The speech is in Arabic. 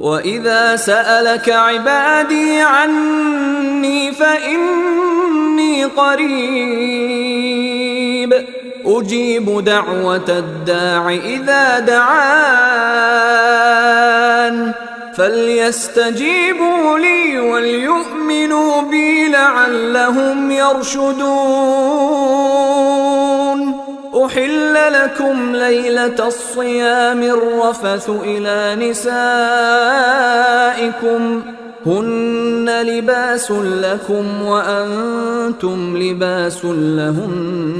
وَإِذَا سَأَلَكَ عِبَادِي عَنِّي فَإِنِّي قَرِيبٌ أُجِيبُ دَعْوَةَ الدَّاعِ إِذَا دَعَانِ فَلْيَسْتَجِيبُوا لِي وَلْيُؤْمِنُوا بِي لَعَلَّهُمْ يَرْشُدُونَ. أُحِلَّ لَكُمْ لَيْلَةَ الصِّيَامِ الرَّفَثُ إِلَىٰ نِسَائِكُمْ هُنَّ لِبَاسٌ لَكُمْ وَأَنتُمْ لِبَاسٌ لَهُنَّ